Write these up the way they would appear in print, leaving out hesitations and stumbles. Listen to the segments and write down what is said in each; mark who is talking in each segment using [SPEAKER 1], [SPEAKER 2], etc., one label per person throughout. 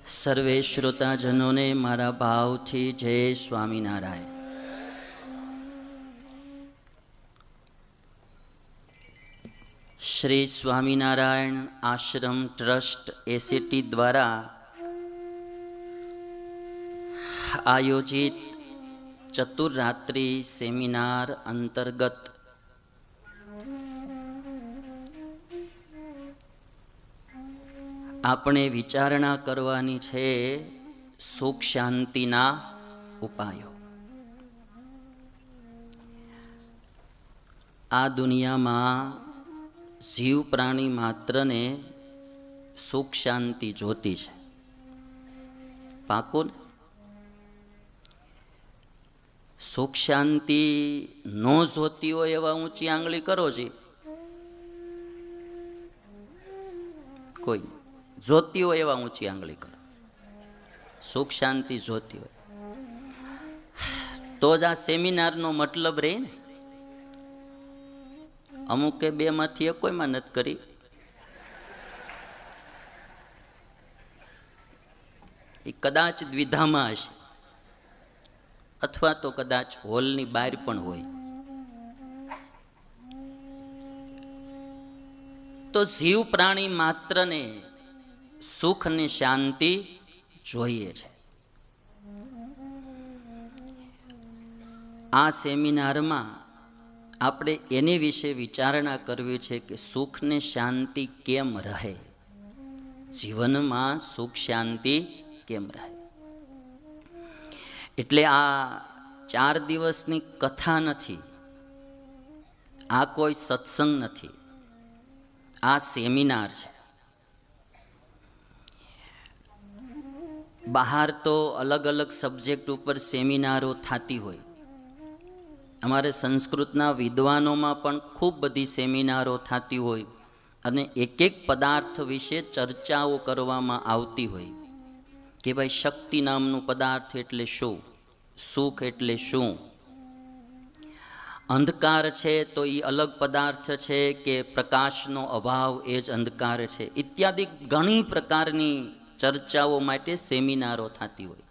[SPEAKER 1] સર્વે શ્રોતાજનોને મારા ભાવથી જય સ્વામિનારાયણ. શ્રી સ્વામિનારાયણ આશ્રમ ટ્રસ્ટ એસીટી દ્વારા આયોજિત ચતુર્રાત્રિ સેમિનાર અંતર્ગત આપણે વિચારણા કરવાની છે સુખ શાંતિના ઉપાયો. આ દુનિયામાં જીવ પ્રાણી માત્રને સુખ શાંતિ જોતી છે. પાકું ને? સુખ શાંતિ ન જોતી હોય એવા ઊંચી આંગળી કરો છે. કોઈ જોતી હોય એવા ઊંચી આંગળી કરો. સુખ શાંતિ જોતી હોય તો જ આ સેમિનારનો મતલબ રહે ને. અમુકે બે માંથી એક કોઈમાં નથી કરી. એ કદાચ દ્વિધામાં હશે અથવા તો કદાચ હોલની બહાર પણ હોય. તો જીવ પ્રાણી માત્રને સુખ અને શાંતિ જોઈએ છે. આ સેમિનારમાં આપણે એની વિશે વિચારણા કરવી છે કે સુખ ને શાંતિ કેમ રહે, જીવનમાં સુખ શાંતિ કેમ રહે. એટલે આ 4 દિવસની કથા નથી, આ કોઈ સત્સંગ નથી, આ સેમિનાર છે. બહાર તો અલગ અલગ સબ્જેક્ટ ઉપર સેમિનારો થતી હોય. અમારે સંસ્કૃતના વિદ્વાનોમાં પણ ખૂબ બધી સેમિનારો થતી હોય અને એક એક પદાર્થ વિશે ચર્ચાઓ કરવામાં આવતી હોય કે ભાઈ શક્તિ નામનું પદાર્થ એટલે શું, સુખ એટલે શું, અંધકાર છે તો એ અલગ પદાર્થ છે કે પ્રકાશનો અભાવ એ જ અંધકાર છે, ઇત્યાદિ ઘણી પ્રકારની ચર્ચાઓ માટે સેમિનારો થતી હોય.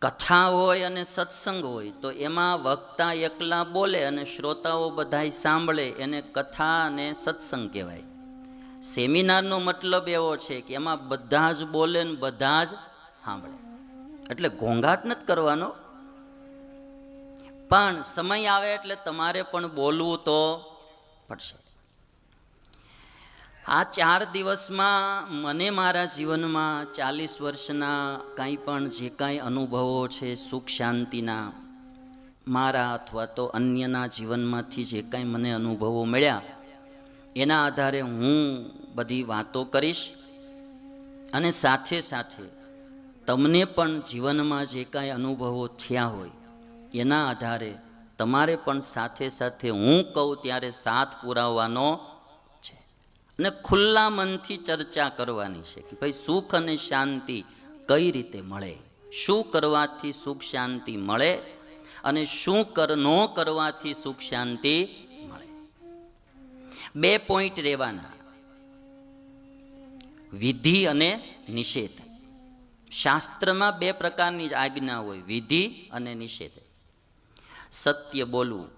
[SPEAKER 1] કથા હોય અને સત્સંગ હોય તો એમાં વક્તા એકલા બોલે અને શ્રોતાઓ બધાય સાંભળે, એને કથા અને સત્સંગ કહેવાય. સેમિનારનો મતલબ એવો છે કે એમાં બધા જ બોલે ને બધા જ સાંભળે. એટલે ઘોંઘાટ નથી કરવાનો, પણ સમય આવે એટલે તમારે પણ બોલવું તો પડશે. આ 4 દિવસમાં મને મારા જીવનમાં 40 વર્ષના કાંઈ પણ જે કાંઈ અનુભવો છે સુખ શાંતિના, મારા અથવા તો અન્યના જીવનમાંથી જે કાંઈ મને અનુભવો મળ્યા એના આધારે હું બધી વાતો કરીશ અને સાથે સાથે તમને પણ જીવનમાં જે કાંઈ અનુભવો થયા હોય એના આધારે તમારે પણ સાથે સાથે હું કહું ત્યારે સાથ પુરાવવાનો છે અને ખુલ્લા મનથી ચર્ચા કરવાની છે કે ભાઈ સુખ અને શાંતિ કઈ રીતે મળે, શું કરવાથી સુખ શાંતિ મળે અને શું ન કરવાથી સુખ શાંતિ મળે. 2 પોઈન્ટ રહેવાના, વિધિ અને નિષેધ. શાસ્ત્રમાં 2 પ્રકારની જ આજ્ઞા હોય, વિધિ અને નિષેધ. સત્ય બોલવું,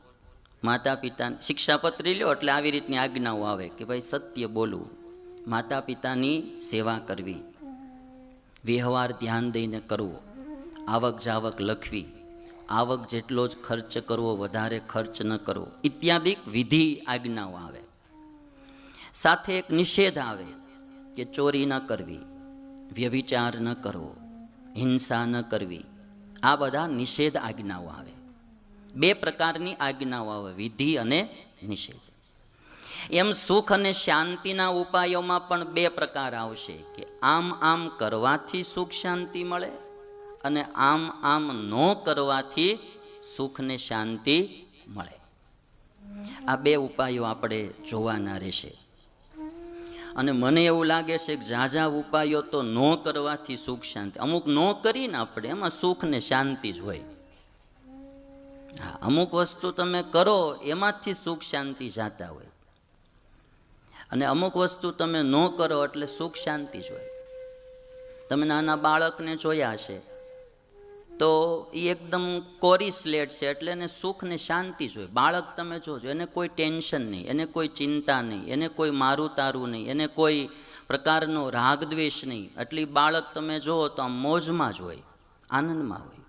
[SPEAKER 1] માતા પિતા શિક્ષાપત્રી લ્યો એટલે આવી રીતની આજ્ઞાઓ આવે કે ભાઈ સત્ય બોલવું, માતા પિતાની સેવા કરવી, વ્યવહાર ધ્યાન દઈને કરવો, આવક જાવક લખવી, આવક જેટલો જ ખર્ચ કરવો, વધારે ખર્ચ ન કરવો, ઇત્યાદિ વિધિ આજ્ઞાઓ આવે. સાથે એક નિષેધ આવે કે ચોરી ન કરવી, વ્યભિચાર ન કરવો, હિંસા ન કરવી. આ બધા નિષેધ આજ્ઞાઓ આવે. 2 પ્રકારની આજ્ઞાઓ આવે, વિધિ અને નિષેધ. એમ સુખ અને શાંતિના ઉપાયોમાં પણ 2 પ્રકાર આવશે કે આમ કરવાથી સુખ શાંતિ મળે અને આમ ન કરવાથી સુખ ને શાંતિ મળે. આ 2 ઉપાયો આપણે જોવાના રહેશે. અને મને એવું લાગે છે કે ઝાઝા ઉપાયો તો ન કરવાથી સુખ શાંતિ, અમુક ન કરીને આપણે એમાં સુખ ને શાંતિ જ હોય. અમુક વસ્તુ તમે કરો એમાંથી સુખ શાંતિ જાતા હોય અને અમુક વસ્તુ તમે ન કરો એટલે સુખ શાંતિ જ હોય. તમે નાના બાળકને જોયા હશે તો એ એકદમ કોરી સ્લેટ છે, એટલે એને સુખ ને શાંતિ જોઈએ. બાળક તમે જોજો, એને કોઈ ટેન્શન નહીં, એને કોઈ ચિંતા નહીં, એને કોઈ મારું તારું નહીં, એને કોઈ પ્રકારનો રાગ દ્વેષ નહીં. એટલે બાળક તમે જુઓ તો આમ મોજમાં જ હોય, આનંદમાં હોય.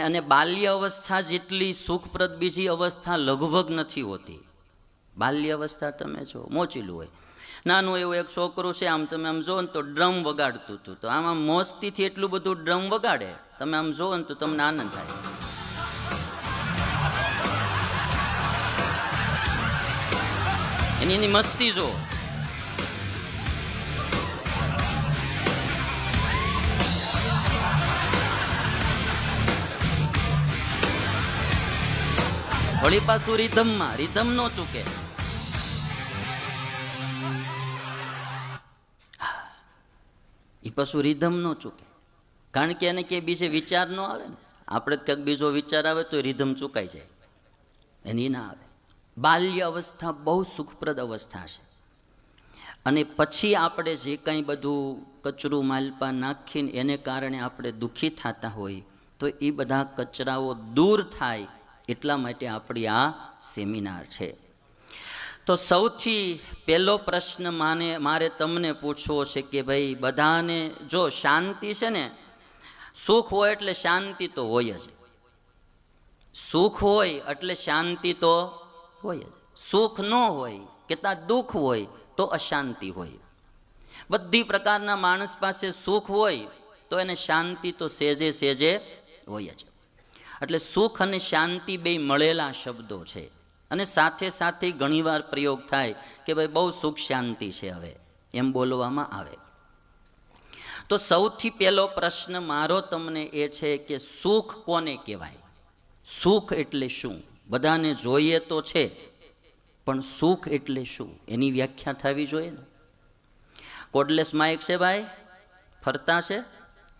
[SPEAKER 1] અને બાલ્ય અવસ્થા જેટલી સુખપ્રદ બીજી અવસ્થા લગભગ નથી હોતી. બાલ્ય અવસ્થા તમે જો મોચેલું હોય. નાનું એવું એક છોકરું છે, આમ તમે આમ જોવો ને તો ડ્રમ વગાડતું હતું, તો આમ મોજતીથી એટલું બધું ડ્રમ વગાડે, તમે આમ જોવો ને તો તમને આનંદ થાય. એની મસ્તી જો. વળી પાછું રિધમમાં, રિધમ નો ચૂકે. એ પાછું રિધમ નો ચૂકે, કારણ કે એને કે બીજે વિચાર ન આવે ને. આપણે જ કંઈક બીજો વિચાર આવે તો રિધમ ચૂકાઈ જાય, એની ના આવે. બાલ્ય અવસ્થા બહુ સુખપ્રદ અવસ્થા છે. અને પછી આપણે જે કંઈ બધું કચરું માલપા નાખીને એને કારણે આપણે દુઃખી થતા હોય, તો એ બધા કચરાઓ દૂર થાય એટલા માટે આપણી આ સેમિનાર છે. તો સૌથી પહેલો પ્રશ્ન મારે તમને પૂછવો છે કે ભાઈ બધાને જો શાંતિ છે ને, સુખ હોય એટલે શાંતિ તો હોય જ. સુખ હોય એટલે શાંતિ તો હોય જ. સુખ ન હોય કે ત્યાં દુઃખ હોય તો અશાંતિ હોય. બધી પ્રકારના માણસ પાસે સુખ હોય તો એને શાંતિ તો સેજે સેજે હોય જ. એટલે સુખ અને શાંતિ બે મળેલા શબ્દો છે. અને સાથે સાથે ઘણીવાર પ્રયોગ થાય કે ભાઈ બહુ સુખ શાંતિ છે હવે, એમ બોલવામાં આવે. તો સૌથી પહેલો પ્રશ્ન મારો તમને એ છે કે સુખ કોને કહેવાય? સુખ એટલે શું? બધાને જોઈએ તો છે, પણ સુખ એટલે શું એની વ્યાખ્યા થવી જોઈએ ને. કોડલેસ માઇક છે ભાઈ, ફરતા છે,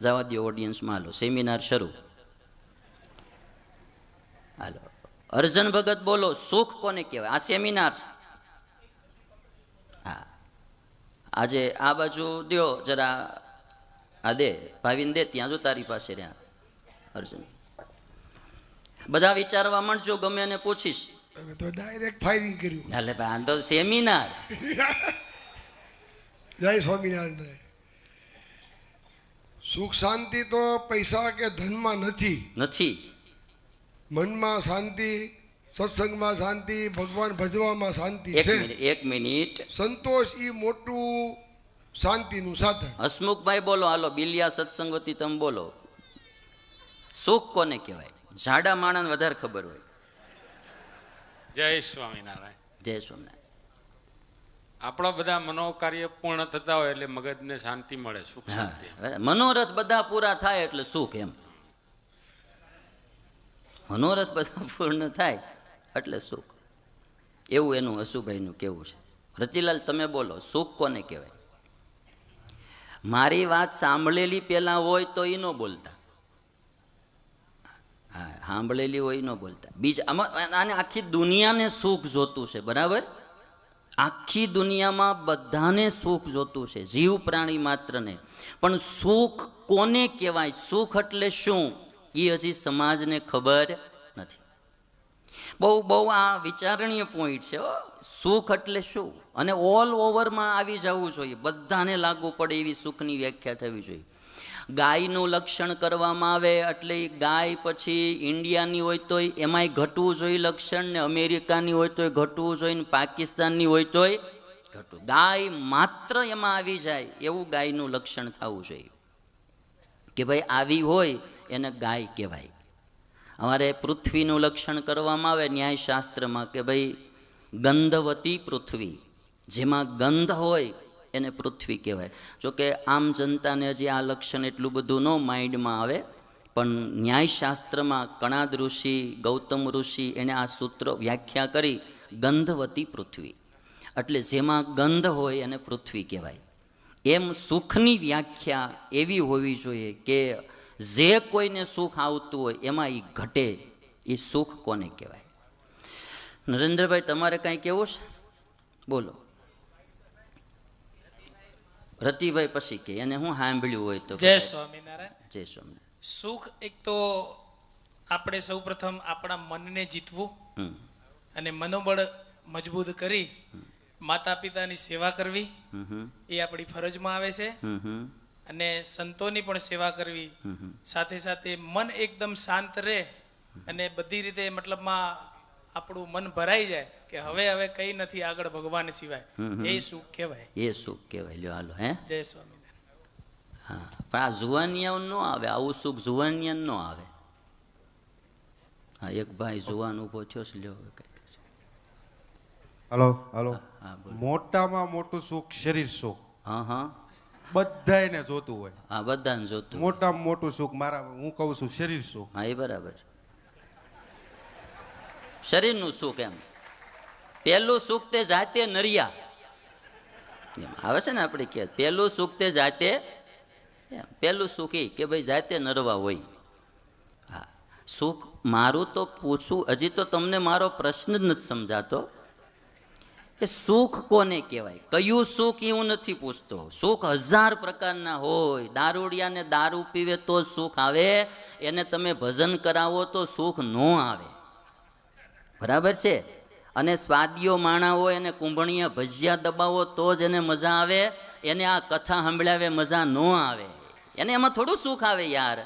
[SPEAKER 1] જવા દો ઓડિયન્સમાં. હાલો, સેમિનાર શરૂ. હાલો, અર્જન ભગત બોલો, સુખ કોને કહેવાય? આ સેમિનાર. હા, આજે આ બાજુ દ્યો જરા, આ દે ભાવીને દે, ત્યાં જો તારી પાસે રહ્યા અર્જુન. બધા વિચારવા માંડજો, ગમે એને પૂછીશ
[SPEAKER 2] તો ડાયરેક્ટ ફાયરિંગ કર્યું.
[SPEAKER 1] એટલે ભાઈ તો સેમિનાર.
[SPEAKER 2] જય સ્વામિનારાયણ. સુખ શાંતિ તો પૈસા કે ધનમાં નથી. મનમાં શાંતિ, સત્સંગમાં શાંતિ, ભગવાન ભજવામાં શાંતિ છે.
[SPEAKER 1] એક મિનિટ.
[SPEAKER 2] સંતોષ એ મોટું શાંતિનું સાધન.
[SPEAKER 1] હસમુખભાઈ બોલો, હાલો બિલિયા સત્સંગવતી તમે બોલો, સુખ કોને કહેવાય? જાડા માણસ વધારે ખબર હોય.
[SPEAKER 3] જય સ્વામિનારાયણ.
[SPEAKER 1] જય સ્વામિનારાયણ.
[SPEAKER 3] આપણા બધા મનોકાર્ય પૂર્ણ થતા હોય એટલે મગજને શાંતિ મળે, સુખ શાંતિ.
[SPEAKER 1] મનોરથ બધા પૂરા થાય એટલે સુખ. એમ મનોરથ બધા પૂર્ણ થાય એટલે સુખ, એવું એનું હસુભાઈનું કેવું છે. રતિલાલ તમે બોલો, સુખ કોને કહેવાય? મારી વાત સાંભળેલી પહેલા હોય તો એ ન બોલતા. હા, સાંભળેલી હોય ન બોલતા. બીજા આને આખી દુનિયાને સુખ જોતું છે, બરાબર? આખી દુનિયામાં બધાને સુખ જોતું છે, જીવ પ્રાણી માત્રને. પણ સુખ કોને કહેવાય, સુખ એટલે શું, એ હજી સમાજને ખબર નથી. બહુ આ વિચારણીય પોઈન્ટ છે. સુખ એટલે શું, અને ઓલ ઓવરમાં આવી જવું જોઈએ, બધાને લાગુ પડે એવી સુખની વ્યાખ્યા થવી જોઈએ. ગાયનું લક્ષણ કરવામાં આવે એટલે ગાય પછી ઇન્ડિયાની હોય તોય એમાંય ઘટવું જોઈએ લક્ષણ, ને અમેરિકાની હોય તોય ઘટવું જોઈએ, ને પાકિસ્તાનની હોય તોય ઘટવું. ગાય માત્ર એમાં આવી જાય એવું ગાયનું લક્ષણ થવું જોઈએ કે ભાઈ આવી હોય એને ગાય કહેવાય. અમારે પૃથ્વીનું લક્ષણ કરવામાં આવે ન્યાયશાસ્ત્રમાં કે ભાઈ ગંધવતી પૃથ્વી, જેમાં ગંધ હોય એને પૃથ્વી કહેવાય. જોકે આમ જનતાને હજી આ લક્ષણ એટલું બધું ન માઇન્ડમાં આવે, પણ ન્યાયશાસ્ત્રમાં કણાદ ઋષિ, ગૌતમ ઋષિ એણે આ સૂત્ર વ્યાખ્યા કરી, ગંધવતી પૃથ્વી એટલે જેમાં ગંધ હોય એને પૃથ્વી કહેવાય. એમ સુખની વ્યાખ્યા એવી હોવી જોઈએ કે જે કોઈને સુખ આવતું હોય એમાં એ ઘટે, એ સુખ કોને કહેવાય? નરેન્દ્રભાઈ તમારે કાંઈ કહેવું છે? બોલો. રતિભાઈ પછી કે એને હું સાંભળ્યું હોય તો
[SPEAKER 4] જય સ્વામિનારાયણ.
[SPEAKER 1] જય સ્વામિનારાયણ.
[SPEAKER 4] સુખ એક તો આપણે સૌ પ્રથમ આપણા મનને જીતવું
[SPEAKER 1] હમ
[SPEAKER 4] અને મનોબળ મજબૂત કરી માતા પિતાની સેવા કરવી
[SPEAKER 1] હમ હમ
[SPEAKER 4] એ આપણી ફરજમાં આવે છે.
[SPEAKER 1] હમ હમ
[SPEAKER 4] અને સંતોની પણ સેવા કરવી. સાથે સાથે મન એકદમ શાંત રહે અને બધી રીતે મતલબમાં આપણું મન ભરાઈ જાય કે હવે કઈ નથી આગળ ભગવાન સિવાય, એ સુખ કહેવાય.
[SPEAKER 1] એ સુખ કહેવાય. લ્યો હાલો હે
[SPEAKER 4] જય સ્વામિનારાયણ.
[SPEAKER 1] હા પણ આ જુવાનિયાઓ ન આવે, આવું સુખ જુવાનિયા ન આવે. હા એક ભાઈ જુવાન ઊભો થયો છે, લ્યો હવે કંઈક.
[SPEAKER 5] Hello hello.
[SPEAKER 1] હા બોલો.
[SPEAKER 5] મોટામાં મોટું સુખ શરીર સુખ
[SPEAKER 1] હા હા
[SPEAKER 5] બધાયને જોતું હોય.
[SPEAKER 1] હા બધાને જોતું.
[SPEAKER 5] મોટામાં મોટું સુખ હું કહું છું શરીર સુખ.
[SPEAKER 1] હા એ બરાબર છે. શરીરનું સુખ એમ પહેલું સુખ તે જાતે નરિયા એમ આવે છે ને આપણે કે પહેલું સુખ તે જાતે પહેલું સુખ એ કે ભાઈ જાતે નરવા હોય. હા સુખ મારું તો પૂછું, હજી તો તમને મારો પ્રશ્ન જ નથી સમજાતો કે સુખ કોને કહેવાય, કયું સુખ એ હું નથી પૂછતો. સુખ 1000 પ્રકારના હોય. દારૂડિયાને દારૂ પીવે તો સુખ આવે, એને તમે ભજન કરાવો તો સુખ ન આવે. બરાબર છે. અને સ્વાદીઓ માણા હોય એને કુંભણિયા ભજીયા દબાવો તો જ એને મજા આવે, એને આ કથા સંભળાવે મજા ન આવે. એને એમાં થોડું સુખ આવે યાર.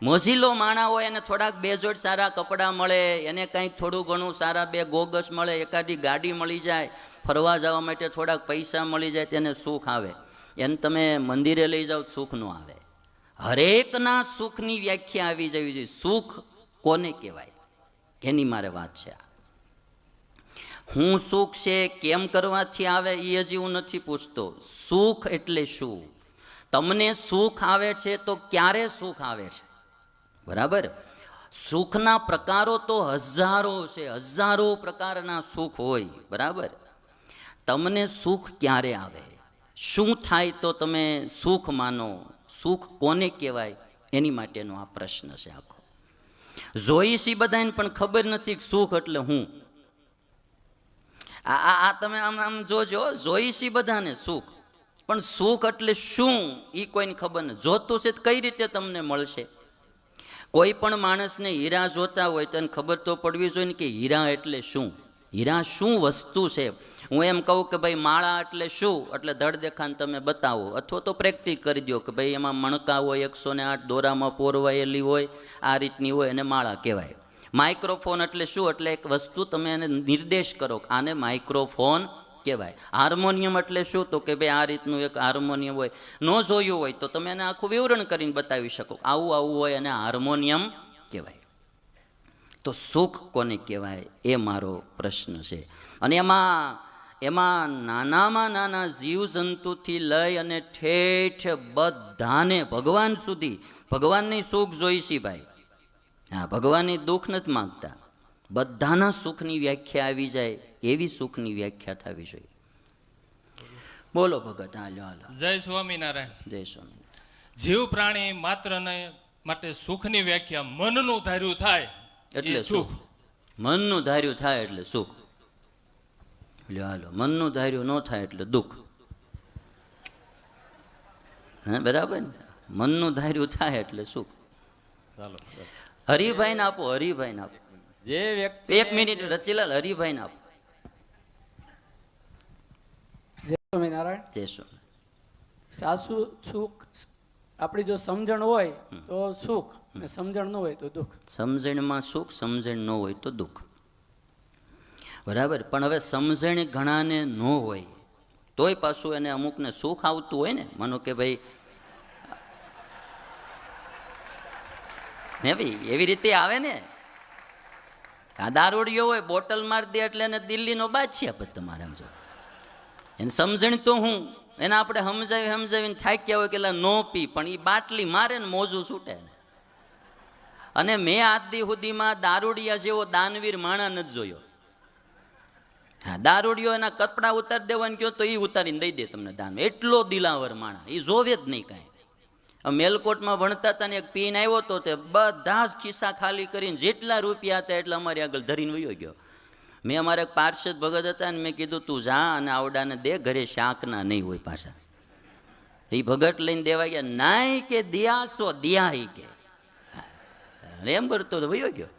[SPEAKER 1] મોજીલો માણા હોય એને થોડાક 2 જોડ સારા કપડાં મળે, એને કંઈક થોડું ઘણું સારા 2 ગોગસ મળે, એકાદી ગાડી મળી જાય, ફરવા જવા માટે થોડાક પૈસા મળી જાય, તેને સુખ આવે. એને તમે મંદિરે લઈ જાઓ સુખ ન આવે. હરેકના સુખની વ્યાખ્યા આવી જવી જોઈએ. સુખ કોને કહેવાય એની મારે વાત છે. હું સુખ છે કેમ કરવાથી આવે એ હજી હું નથી પૂછતો. સુખ એટલે શું? તમને સુખ આવે છે તો ક્યારે સુખ આવે છે? બરાબર. સુખના પ્રકારો તો હજારો છે, હજારો પ્રકારના સુખ હોય. બરાબર. તમને સુખ ક્યારે આવે, શું થાય તો તમે સુખ માનો, સુખ કોને કહેવાય એની માટેનો આ પ્રશ્ન છે આખો. જોઈશી બધાને પણ ખબર નથી કે સુખ એટલે હું. આ તમે આમ જોજો, જોઈશી બધાને સુખ, પણ સુખ એટલે શું એ કોઈને ખબર નથી. જોતું છે તો કઈ રીતે તમને મળશે? કોઈ પણ માણસને હીરા જોતા હોય તો એને ખબર તો પડવી જોઈએ ને કે હીરા એટલે શું, હીરા શું વસ્તુ છે. હું એમ કહું કે ભાઈ માળા એટલે શું, એટલે ધડ દેખાને તમે બતાવો, અથવા તો પ્રેક્ટિસ કરી દો કે ભાઈ એમાં મણકા હોય 108 દોરામાં પોરવાયેલી હોય, આ રીતની હોય, એને માળા કહેવાય. માઇક્રોફોન એટલે શું, એટલે એક વસ્તુ તમે એને નિર્દેશ કરો કે આને માઇક્રોફોન કહેવાય. હાર્મોનિયમ એટલે શું, તો કે ભાઈ આ રીતનું એક હાર્મોનિયમ હોય. ન જોયું હોય તો તમે એને આખું વિવરણ કરીને બતાવી શકો, આવું આવું હોય અને હાર્મોનિયમ કહેવાય. તો સુખ કોને કહેવાય એ મારો પ્રશ્ન છે. અને એમાં નાનામાં નાના જીવજંતુથી લઈ અને ઠેઠ બધાને ભગવાન સુધી, ભગવાનની સુખ જોઈશી ભાઈ. હા ભગવાનની દુઃખ નથી માગતા. બધાના સુખની વ્યાખ્યા આવી જાય એવી સુખની વ્યાખ્યા થવી જોઈએ. બોલો ભગત. હાલો હાલો.
[SPEAKER 6] જય સ્વામિનારાયણ.
[SPEAKER 1] જય સ્વામિનારાયણ.
[SPEAKER 6] જીવ પ્રાણી માત્રને માટે સુખની વ્યાખ્યા મનનું ધાર્યું થાય
[SPEAKER 1] એટલે
[SPEAKER 6] એ
[SPEAKER 1] સુખ. મનનું ધાર્યું થાય એટલે સુખ. લ્યો હાલો. મનનું ધાર્યું ન થાય એટલે દુઃખ. હા બરાબર ને. મનનું ધાર્યું થાય એટલે સુખ.
[SPEAKER 6] ચાલો.
[SPEAKER 1] હરિભાઈ ને આપો, હરિભાઈ ને આપો.
[SPEAKER 6] જે વ્યક્તિ
[SPEAKER 1] 1 મિનિટ રતિલાલ, હરિભાઈ ને આપો.
[SPEAKER 7] જય સ્વામિનારાયણ.
[SPEAKER 1] જય સ્વામી.
[SPEAKER 7] સાસુ સુખ આપણી જો સમજણ હોય તો સુખ, ને સમજણ ન હોય તો દુઃખ.
[SPEAKER 1] સમજણમાં સુખ, સમજણ ન હોય તો દુઃખ. બરાબર. પણ હવે સમજણ ઘણાને ન હોય તોય પાછું એને અમુકને સુખ આવતું હોય ને. માનો કે ભાઈ હે ભાઈ એવી રીતે આવે ને. આ દારૂડિયો હોય, બોટલ મારી દે એટલે એને દિલ્હીનો બાદશાહ પદ તમારે સમજો. એને સમજણ તો હું એને આપણે સમજાવીને થાક્યા હોય કે નો પી, પણ એ બાટલી મારે ને મોજું છૂટે ને. અને મેં આજ દી સુધીમાં દારૂડિયા જેવો દાનવીર માણા નથી જોયો. હા દારૂડિયો એના કપડા ઉતારી દેવાનું કહો તો એ ઉતારીને દઈ દે તમને દાન. એટલો દિલાવર માણા, એ જોવે જ નહીં કાંઈ. મેલકોટમાં ભણતા હતા ને એક પીન આવ્યો હતો, તે બધા જ ખિસ્સા ખાલી કરીને જેટલા રૂપિયા હતા એટલા અમારી આગળ ધરીને વયો ગયો. મેં અમારે એક પાર્ષદ ભગત હતા ને મેં કીધું તું જા અને આવડાને દે, ઘરે શાકના નહીં હોય પાછા. એ ભગત લઈને દેવા ગયા, નાય કે દિયા સો દિયા કે એમ કરતો તો વયો ગયો.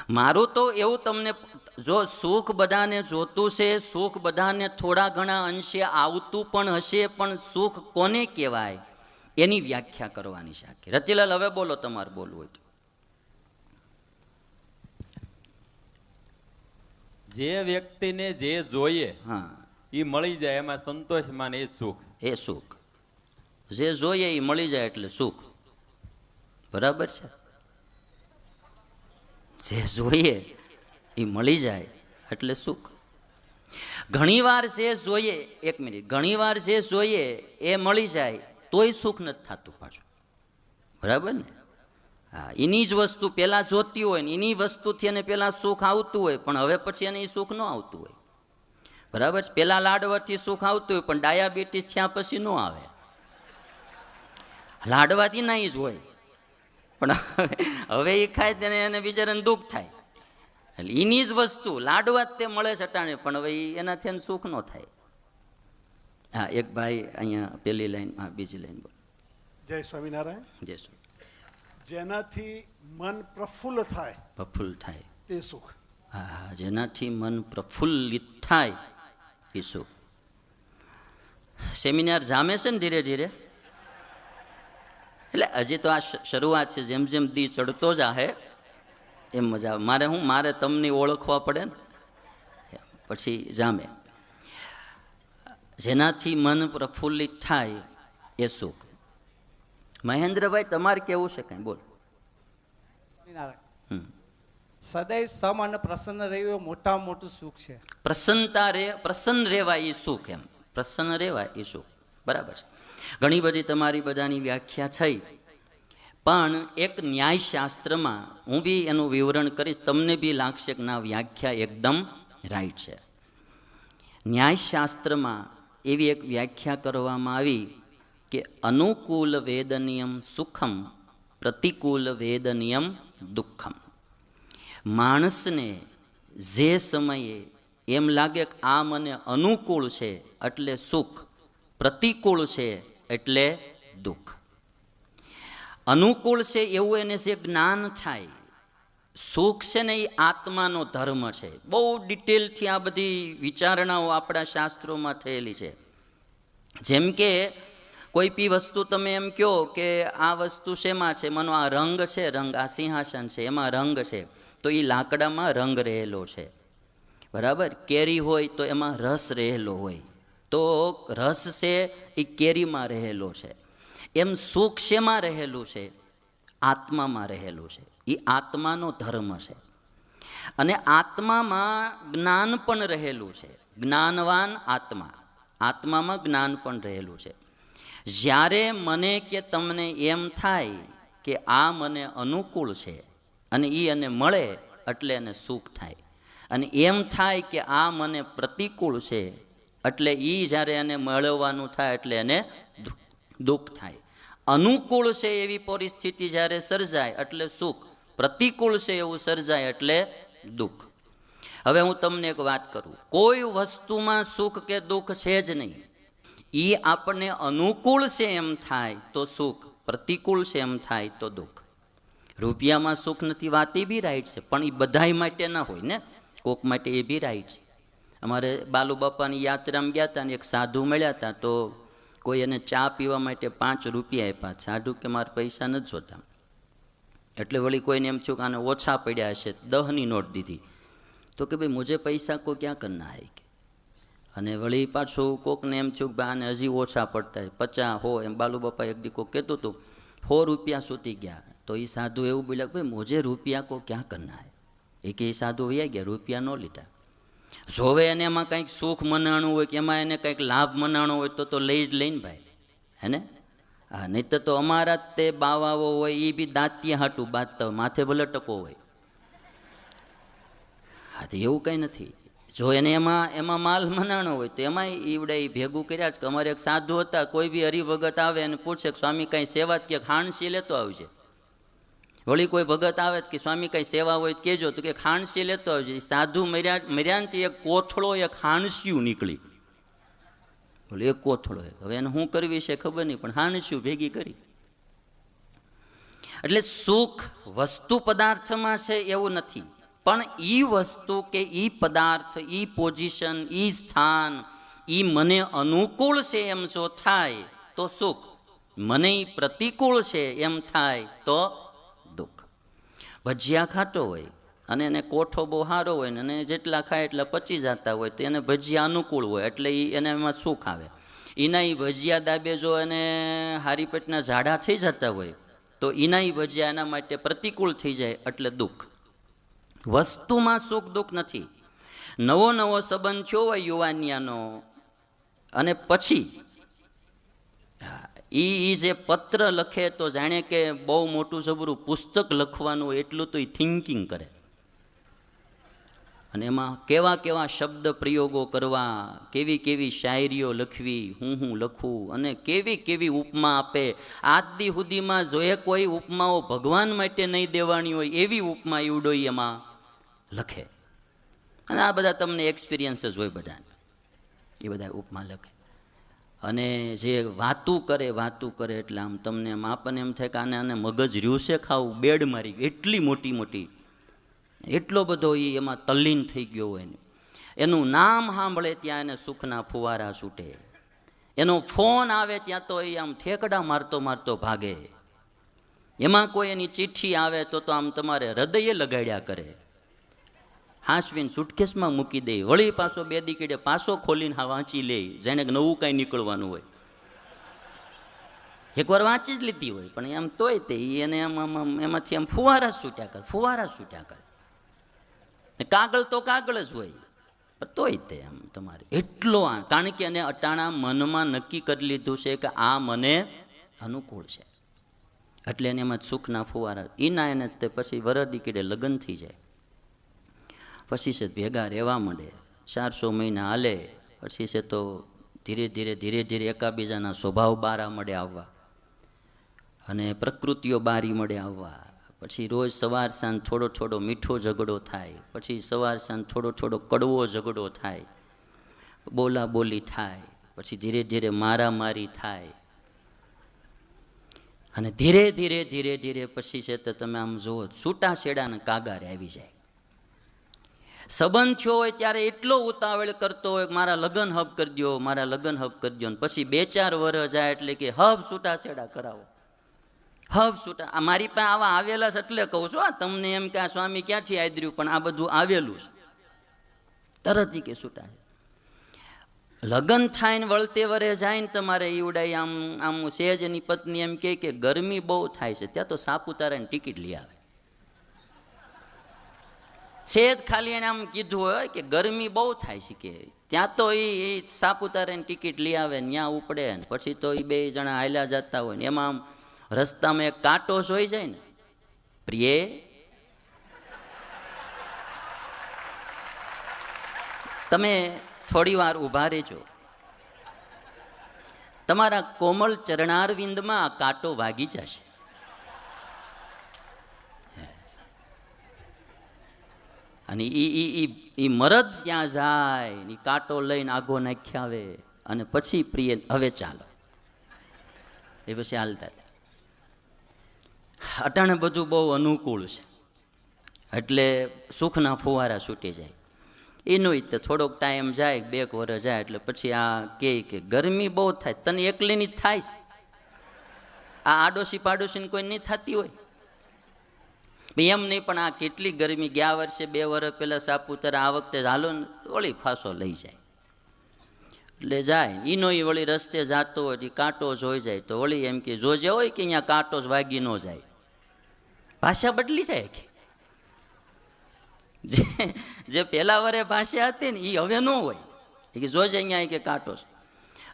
[SPEAKER 1] મારું તો એવું તમને, જો સુખ બધાને જોતું છે, સુખ બધાને થોડા ઘણા અંશે આવતું પણ હશે, પણ સુખ કોને કહેવાય એની વ્યાખ્યા કરવાની છે આખી. રતિલાલ હવે બોલો, તમારે બોલવું હોય તો.
[SPEAKER 8] જે વ્યક્તિને જે જોઈએ
[SPEAKER 1] હા,
[SPEAKER 8] એ મળી જાય એમાં સંતોષ માને એ જ સુખ.
[SPEAKER 1] એ સુખ. જે જોઈએ એ મળી જાય એટલે સુખ. બરાબર છે? જે જોઈએ એ મળી જાય એટલે સુખ. ઘણીવાર જે જોઈએ, એક મિનિટ, ઘણીવાર જે જોઈએ એ મળી જાય તોય સુખ નથી થતું પાછું. બરાબર ને? હા, એની જ વસ્તુ પહેલાં જોતી હોય ને એની વસ્તુથી એને પહેલાં સુખ આવતું હોય, પણ હવે પછી એને એ સુખ ન આવતું હોય. બરાબર છે? પહેલાં લાડવાથી સુખ આવતું હોય, પણ ડાયાબિટીસ થયા પછી ન આવે. લાડવાથી ના જ હોય, પણ હવે એ ખાય તેને એને બિચારાને દુઃખ થાય. એટલે એની જ વસ્તુ લાડવા જ તે મળે છે અટાણે, પણ હવે એનાથી એને સુખ ન થાય. હા, એક ભાઈ અહીંયા પેલી લાઈન, હા બીજી લાઈન બોલો.
[SPEAKER 9] જય સ્વામિનારાયણ.
[SPEAKER 1] જય શ્રી
[SPEAKER 9] જેનાથી મન પ્રફુલ્લ થાય
[SPEAKER 1] પ્રફુલ્લ થાય.
[SPEAKER 9] તે સુખ.
[SPEAKER 1] હા હા, જેનાથી મન પ્રફુલ્લિત થાય એ સુખ. સેમિનાર જામે છે ને ધીરે ધીરે, એટલે હજી તો આ શરૂઆત છે. જેમ જેમ દી ચડતો જાહે એમ મજા આવે. મારે તમને ઓળખવા પડે ને, પછી જામે. જેનાથી મન પ્રફુલ્લિત થાય એ સુખ. મહેન્દ્રભાઈ તમારે કેવું છે કઈ બોલ.
[SPEAKER 10] સદૈવ સમ અને પ્રસન્ન રહેવું એ મોટામાં મોટું સુખ છે.
[SPEAKER 1] પ્રસન્ન રહેવાય એ સુખ. એમ પ્રસન્ન રહેવાય એ સુખ. બરાબર છે. ઘણી બધી તમારી બધાની વ્યાખ્યા થઈ, પણ એક ન્યાયશાસ્ત્રમાં હું બી એનું વિવરણ કરીશ, તમને બી લાગશે કે ના વ્યાખ્યા એકદમ રાઈટ છે. ન્યાયશાસ્ત્રમાં એવી એક વ્યાખ્યા કરવામાં આવી કે અનુકૂલ વેદનિયમ સુખમ, પ્રતિકૂલ વેદનિયમ દુઃખમ. માણસને જે સમયે એમ લાગે કે આ મને અનુકૂળ છે એટલે સુખ, પ્રતિકૂળ છે એટલે દુઃખ. અનુકૂળ છે એવું એને જે જ્ઞાન થાય, સુખ છે ને એ આત્માનો ધર્મ છે. બહુ ડિટેલથી આ બધી વિચારણાઓ આપણા શાસ્ત્રોમાં થયેલી છે. જેમ કે કોઈ બી વસ્તુ તમે એમ કહો કે આ વસ્તુ શેમાં છે, મનો આ રંગ છે, રંગ આ સિંહાસન છે, એમાં રંગ છે, તો એ લાકડામાં રંગ રહેલો છે. બરાબર? કેરી હોય તો એમાં રસ રહેલો હોય, તો રસ છે એ કેરીમાં રહેલો છે. એમ સુખ શેમાં રહેલું છે? આત્મામાં રહેલું છે. એ આત્માનો ધર્મ છે. અને આત્મામાં જ્ઞાન પણ રહેલું છે. જ્ઞાનવાન આત્મા, આત્મામાં જ્ઞાન પણ રહેલું છે. જ્યારે મને કે તમને એમ થાય કે આ મને અનુકૂળ છે અને એ એને મળે એટલે એને સુખ થાય, અને એમ થાય કે આ મને પ્રતિકૂળ છે એટલે એ જ્યારે એને મેળવવાનું થાય એટલે એને દુઃખ થાય. અનુકૂળ છે એવી પરિસ્થિતિ જ્યારે સર્જાય એટલે સુખ, પ્રતિકૂળ છે એવું સર્જાય એટલે દુઃખ. હવે હું તમને એક વાત કરું, કોઈ વસ્તુમાં સુખ કે દુઃખ છે જ નહીં. એ આપણને અનુકૂળ છે એમ થાય તો સુખ, પ્રતિકૂળ છે એમ થાય તો દુઃખ. રૂપિયામાં સુખ નથી, વાત એ બી રાઈટ છે, પણ એ બધાય માટે ના હોય ને, કોક માટે એ બી રાઈટ છે. અમારે બાલુ બાપાની યાત્રામાં ગયા હતા ને એક સાધુ મળ્યા હતા, તો કોઈ એને ચા પીવા માટે 5 રૂપિયા આપ્યા. સાધુ કે મારે પૈસા નથી જોતા. એટલે વળી કોઈને એમ થયું કે આને ઓછા પડ્યા હશે, 10ની નોટ દીધી. તો કે ભાઈ મુझे પૈસા કો ક્યાં કરના હૈ. અને વળી પાછું કોકને એમ થયું કે આને હજી ઓછા પડતા 50 100 એમ. બાલુ બાપા એક દી કોક કહેતું હતું 100 રૂપિયા સૂતી ગયા. તો એ સાધુ એવું બોલ્યા કે ભાઈ મુझे રૂપિયા કો ક્યાં કરના હૈ. એ કે એ સાધુ વયા ગયા, રૂપિયા ન લીધા. જોવે એને એમાં કંઈક સુખ મનાણું હોય કે એમાં એને કંઈક લાભ મનાણો હોય તો લઈ જ લઈને ભાઈ, હે ને? હા, નહીં તો અમારા તે બાવાઓ હોય એ બી દાંતિયા હાટું બાંધતા હોય, માથે ભલે ટકો હોય. હા, તો એવું કંઈ નથી. જો એને એમાં માલ મનાણો હોય તો એમાં ઈવડે ભેગું કર્યા જ. કે અમારે એક સાધુ હતા, કોઈ બી હરિભગત આવે અને પૂછે કે સ્વામી કાંઈ સેવા કે હાણસી લેતો આવજે. વળી કોઈ ભગત આવે કે સ્વામી કઈ સેવા હોય તો કહેજો, તો કે ખાણસી લેતો આવજે. સાધુ મર્યા ને એક કોથળો એક હાણસ્યું નીકળી. બોલે એક કોથળો, હવે એને શું કરવી છે ખબર નહીં, પણ હાણસ્યું ભેગી કરી. એટલે સુખ વસ્તુ પદાર્થમાં છે એવું નથી, પણ ઈ વસ્તુ કે ઈ પદાર્થ, ઈ પોઝિશન, ઈ સ્થાન, ઈ મને અનુકૂળ છે એમ જો થાય તો સુખ, મને ઈ પ્રતિકૂળ છે એમ થાય તો દુઃખ. ભજીયા ખાતો હોય અને એને કોઠો બહુ સારો હોય ને અને જેટલા ખાય એટલા પચી જતા હોય તો એને ભજીયા અનુકૂળ હોય એટલે એને એમાં સુખ આવે. એના એ ભજીયા દાબે જો એને હારી પેટના ઝાડા થઈ જતા હોય તો એના એ ભજીયા એના માટે પ્રતિકૂળ થઈ જાય એટલે દુઃખ. વસ્તુમાં સુખ દુઃખ નથી. નવો નવો સંબંધ થયો હોય યુવાનિયાનો અને પછી એ જે પત્ર લખે તો જાણે કે બહુ મોટું જબરું પુસ્તક લખવાનું હોય એટલું તો એ થિંકિંગ કરે, અને એમાં કેવા કેવા શબ્દ પ્રયોગો કરવા, કેવી કેવી શાયરીઓ લખવી, હું લખું, અને કેવી કેવી ઉપમા આપે. આજ દી સુધીમાં જોઈએ કોઈ ઉપમાઓ ભગવાન માટે નહીં દેવાની હોય એવી ઉપમા એવડો એમાં લખે. અને આ બધા તમને એક્સપિરિયન્સ જ હોય બધાને, એ બધા ઉપમા લખે. અને જે વાતું કરે એટલે આમ તમને એમ આપણને એમ થાય કે આને મગજ રહ્યું છે ખાવું, બેડ મારી એટલી મોટી મોટી, એટલો બધો એ એમાં તલ્લીન થઈ ગયો હોય ને. એનું નામ સાંભળે ત્યાં એને સુખના ફુવારા છૂટે, એનો ફોન આવે ત્યાં તો એ આમ ઠેકડા મારતો મારતો ભાગે. એમાં કોઈ એની ચિઠ્ઠી આવે તો આમ તમારે હૃદયે લગાડ્યા કરે. હાંસવીને સુટકેસમાં મૂકી દે, વળી પાછો બે દીકીડે પાછો ખોલીને હા વાંચી લે, જેને નવું કાંઈ નીકળવાનું હોય. એકવાર વાંચી જ લીધી હોય પણ એમ તોય તે એને એમાંથી આમ ફુવારા છૂટ્યા કરે. કાગળ તો કાગળ જ હોય તોય તે આમ તમારે એટલો, કારણ કે એને અટાણા મનમાં નક્કી કરી લીધું છે કે આ મને અનુકૂળ છે, એટલે એને એમાં સુખના ફુવારા. એના એને તે પછી વરદીકીડે લગ્ન થઈ જાય, પછી છે ભેગા રહેવા માંડે, 400 મહિના હાલે, પછી છે તો ધીરે ધીરે એકાબીજાના સ્વભાવ બારા મળે આવવા, અને પ્રકૃતિઓ બારી મળે આવવા. પછી રોજ સવાર સાંજ થોડો મીઠો ઝઘડો થાય, પછી સવાર સાંજ થોડો કડવો ઝઘડો થાય, બોલા બોલી થાય, પછી ધીરે મારામારી થાય, અને ધીરે પછી છે તો તમે આમ જુઓ છૂટા છેડાના કાગારે આવી જાય. સંબંધ થયો હોય ત્યારે એટલો ઉતાવળ કરતો હોય કે મારા લગ્ન હબ કરી દો, પછી 2-4 વર્ષ જાય એટલે કે હબ છૂટા છેડા કરાવો, હબ છૂટા. મારી પાસે આવા આવેલા છે એટલે કહું છું, તમને એમ કે આ સ્વામી ક્યાંથી આદર્યું, પણ આ બધું આવેલું છે. તરત કે છૂટા લગ્ન થાય ને વળતે વરે જાય ને તમારે ઈવડાઈ આમ સેજ એની પત્ની એમ કે ગરમી બહુ થાય છે, ત્યાં તો સાપુતારાની ટિકિટ લઈ આવે. સેજ ખાલી એને આમ કીધું હોય કે ગરમી બહુ થાય છે કે ત્યાં તો એ સાપુતારાની ટિકિટ લઈ આવે, ત્યાં ઉપડે ને પછી તો એ 2 જણા હાલ્યા જતા હોય ને એમાં આમ રસ્તામાં એક કાંટો જોઈ જાય ને, પ્રિય તમે થોડી વાર ઊભા રહેજો, તમારા કોમળ ચરણારવિંદમાં આ કાંટો વાગી જશે. અને ઈ મરદ ત્યાં જાય ને કાંટો લઈને આગો નાખી આવે, અને પછી પ્રિય હવે ચાલો, એ પછી હાલતા. અટાણે બધું બહુ અનુકૂળ છે એટલે સુખના ફુવારા છૂટી જાય. એનું તો થોડોક ટાઈમ જાય, 2 વર્ષ જાય એટલે પછી આ કે ગરમી બહુ થાય, તને એકલીની જ થાય છે, આ આડોશી પાડોશીને કોઈ નહીં થતી હોય એમ નહીં. પણ આ કેટલી ગરમી, ગયા વર્ષે 2 વર્ષ પહેલાં સાપુતારા, આ વખતે હાલો ને વળી ફાંસો લઈ જાય એટલે જાય. ઈનો એ વળી રસ્તે જાતો હોય કાંટો જોઈ જાય તો વળી એમ કે જોજે હોય કે અહીંયા કાંટો જ વાગી ન જાય. ભાષા બદલી જાય કે જે પહેલા વરે ભાષા હતી ને એ હવે ન હોય કે જોજે અહીંયા કે કાંટો છે.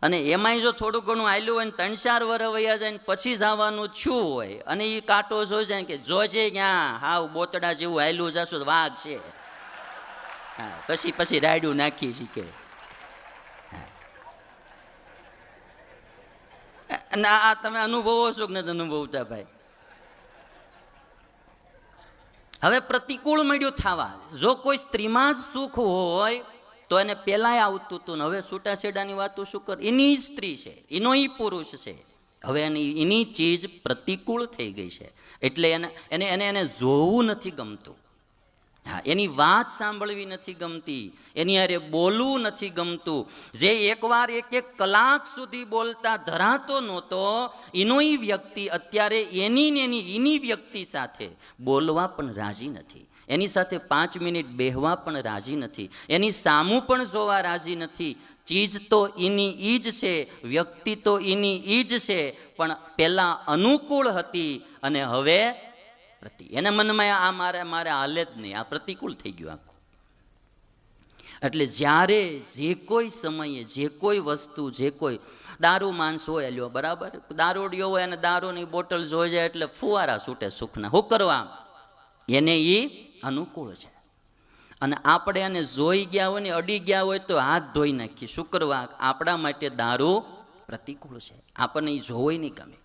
[SPEAKER 1] અને એમાંય જો થોડું ઘણું આવેલું હોય ને 3-4 વર્ષ વયા જાય ને પછી જવાનું થયું હોય અને એ કાંટો જોઈ જાય કે જોજે ક્યાં હાવ બોતડા જેવું આવેલું જશું વાઘ છે, હા પછી રાયડું નાખી શીખે. અને આ તમે અનુભવો છો કે નથી અનુભવતા ભાઈ? હવે પ્રતિકૂળ મળ્યું થવા. જો કોઈ સ્ત્રીમાં જ સુખ હોય તો એને પહેલાંય આવતું હતું ને હવે છૂટાછેડાની વાતો શું કર? એની સ્ત્રી છે, એનો ઈ પુરુષ છે, હવે એની ચીજ પ્રતિકૂળ થઈ ગઈ છે એટલે એને જોવું નથી ગમતું. હા, એની વાત સાંભળવી નથી ગમતી, એની હારે બોલવું નથી ગમતું. જે એકવાર એક કલાક સુધી બોલતા ધરાતો નહોતો એનો ઈ વ્યક્તિ અત્યારે એની વ્યક્તિ સાથે બોલવા પણ રાજી નથી, એની સાથે 5 મિનિટ બેહવા પણ રાજી નથી, એની સામું પણ જોવા રાજી નથી. ચીજ તો એની ઈ જ છે, વ્યક્તિ તો એની ઈ જ છે, પણ પહેલાં અનુકૂળ હતી અને હવે એના મનમાં આ મારે હાલે જ નહીં, આ પ્રતિકૂળ થઈ ગયું આખું. એટલે જ્યારે જે કોઈ સમયે જે કોઈ વસ્તુ જે કોઈ દારૂ માણસ હોય લ્યો બરાબર, દારૂડિયો હોય અને દારૂની બોટલ જોઈ જાય એટલે ફુવારા છૂટે સુખના. શું કરવા? એને એ અનુકૂળ છે. અને આપણે એને જોઈ ગયા હોય ને અડી ગયા હોય તો હાથ ધોઈ નાખીએ. શું કરવા? આપણા માટે દારૂ પ્રતિકૂળ છે, આપણને એ જોવાય નહીં ગમે.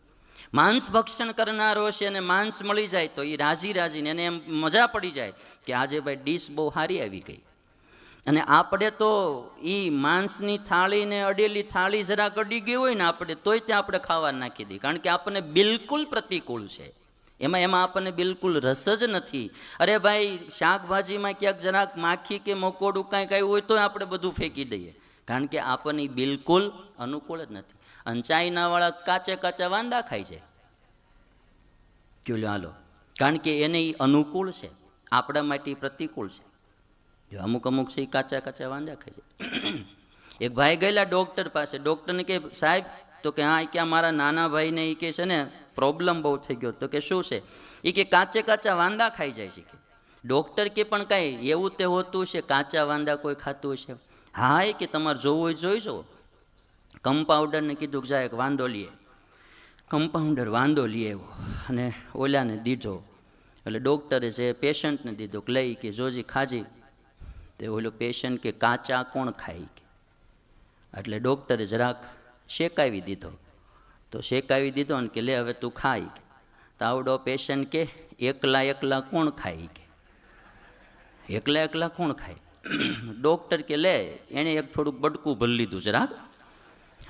[SPEAKER 1] માંસ ભક્ષણ કરનારો છે અને માંસ મળી જાય તો એ રાજીને એને એમ મજા પડી જાય કે આજે ભાઈ ડીશ બહુ સારી આવી ગઈ. અને આપણે તો એ માંસની થાળી ને અડેલી થાળી જરા અડી ગઈ હોય ને આપણે તોય ત્યાં આપણે ખાવા નાખી દઈએ, કારણ કે આપણને બિલકુલ પ્રતિકૂળ છે. એમાં આપણને બિલકુલ રસ જ નથી. અરે ભાઈ શાકભાજીમાં ક્યાંક જરાક માખી કે મકોડું કાંઈક આવ્યું હોય તો આપણે બધું ફેંકી દઈએ, કારણ કે આપણને બિલકુલ અનુકૂળ જ નથી. અને ચાઇનાવાળા કાચા વાંદા ખાય છે, હાલો, કારણ કે એને એ અનુકૂળ છે, આપણા માટે પ્રતિકૂળ છે. જો અમુક છે એ કાચા વાંદા ખાય છે. એક ભાઈ ગયેલા ડૉક્ટર પાસે, ડૉક્ટરને કે સાહેબ, તો કે હા, કે મારા નાના ભાઈને એ કે છે ને પ્રોબ્લેમ બહુ થઈ ગયો. તો કે શું છે? એ કે કાચા વાંદા ખાઈ જાય છે. કે ડૉક્ટર કે પણ કાંઈ એવું તે હોતું છે? કાચા વાંદા કોઈ ખાતું છે? હા, એ કે તમારે જોવું હોય જોઈ જુઓ. કમ્પાઉન્ડરને કીધું કે જા એક વાંદો લઈએ. કમ્પાઉન્ડર વાંદો લઈ આવ્યો અને ઓલાને દીધો. એટલે ડૉક્ટરે છે પેશન્ટને દીધો કે લઈ કે જોજી ખાજી. તે ઓલો પેશન્ટ કે કાચા કોણ ખાય? એટલે ડૉક્ટરે જરાક શેકાવી દીધો. તો શેકાવી દીધો ને કે લે હવે તું ખાઈ. તો આવડો પેશન્ટ કે એકલા કોણ ખાય? કે એકલા કોણ ખાય? ડૉક્ટર કે લે, એણે એક થોડુંક બડકું ભરી લીધું જરાક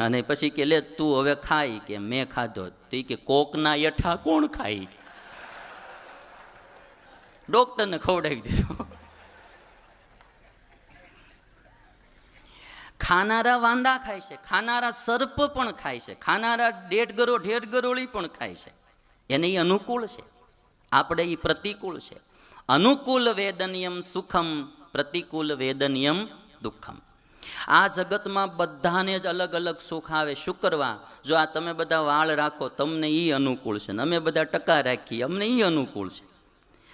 [SPEAKER 1] અને પછી કે લે તું હવે ખાઈ. કે મેં ખાધો. તો કે કોકના યઠા કોણ ખાય? ડૉક્ટરને ખવડાવી દીધો. ખાનારા વાંદા ખાય છે, ખાનારા સર્પ પણ ખાય છે, ખાનારા ઢેઢગરોળી પણ ખાય છે. એને એ અનુકૂળ છે, આપણે એ પ્રતિકૂળ છે. અનુકૂળ વેદનિયમ સુખમ, પ્રતિકૂળ વેદનિયમ દુઃખમ. આ જગતમાં બધાને જ અલગ અલગ સુખ આવે. શું કરવા? જો આ તમે બધા વાળ રાખો તમને એ અનુકૂળ છે, ને અમે બધા ટકા રાખીએ અમને એ અનુકૂળ છે.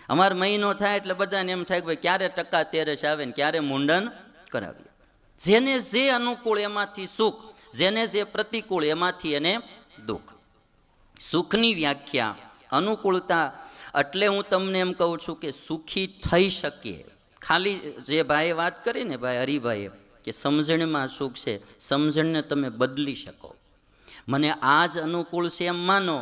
[SPEAKER 1] અમારે મહિનો થાય એટલે બધાને એમ થાય કે ભાઈ ક્યારે ટકા તેરસ આવે ને ક્યારે મુંડન કરાવીએ. જેને જે અનુકૂળ એમાંથી સુખ, જેને જે પ્રતિકૂળ એમાંથી એને દુઃખ. સુખની વ્યાખ્યા અનુકૂળતા. એટલે હું તમને એમ કહું છું કે સુખી થઈ શકીએ. ખાલી જે ભાઈએ વાત કરી ને ભાઈ હરિભાઈએ કે સમજણમાં સુખ છે, સમજણને તમે બદલી શકો. મને આ જ અનુકૂળ છે એમ માનો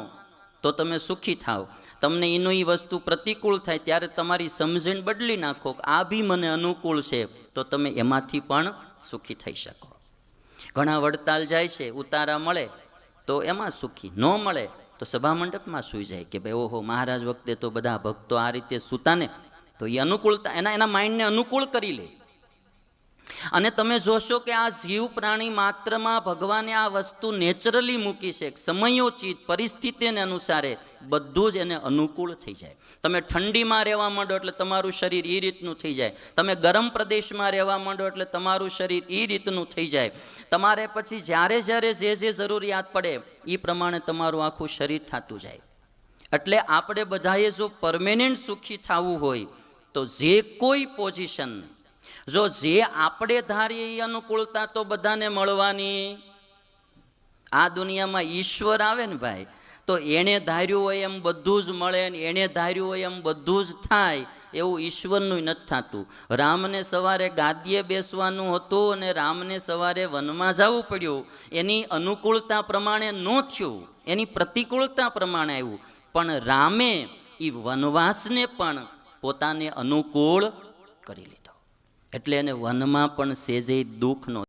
[SPEAKER 1] તો તમે સુખી થાવ. તમને એનું એ વસ્તુ પ્રતિકૂળ થાય ત્યારે તમારી સમજણ બદલી નાખો. આ બી મને અનુકૂળ છે તો તમે એમાંથી પણ સુખી થઈ શકો. ઘણા વડતાલ જાય છે, ઉતારા મળે તો એમાં સુખી, ન મળે તો સભા મંડપમાં સૂઈ જાય કે ભાઈ ઓહો મહારાજ વખતે તો બધા ભક્તો આ રીતે સૂતા ને. તો એ અનુકૂળતા એના માઇન્ડને અનુકૂળ કરી લે. અને તમે જોશો કે આ જીવ પ્રાણી માત્રમાં ભગવાને આ વસ્તુ નેચરલી મૂકી છે. સમયોચિત પરિસ્થિતિને અનુસારે બધું જ એને અનુકૂળ થઈ જાય. તમે ઠંડીમાં રહેવા માંડો એટલે તમારું શરીર એ રીતનું થઈ જાય. તમે ગરમ પ્રદેશમાં રહેવા માંડો એટલે તમારું શરીર એ રીતનું થઈ જાય. તમારે પછી જ્યારે જે જરૂરિયાત પડે એ પ્રમાણે તમારું આખું શરીર થતું જાય. એટલે આપણે બધાએ જો પરમેનન્ટ સુખી થવું હોય તો જે કોઈ પોઝિશન, જો જે આપણે ધારીએ એ અનુકૂળતા તો બધાને મળવાની. આ દુનિયામાં ઈશ્વર આવે ને ભાઈ તો એણે ધાર્યું હોય એમ બધું જ મળે ને એણે ધાર્યું હોય એમ બધું જ થાય એવું ઈશ્વરનું નથી થતું. રામને સવારે ગાદીએ બેસવાનું હતું અને રામને સવારે વનમાં જવું પડ્યું. એની અનુકૂળતા પ્રમાણે ન થયું, એની પ્રતિકૂળતા પ્રમાણે આવ્યું. પણ રામે એ વનવાસને પણ પોતાને અનુકૂળ કરી લીધો. એટલે એને વનમાં પણ સેજે દુઃખ નો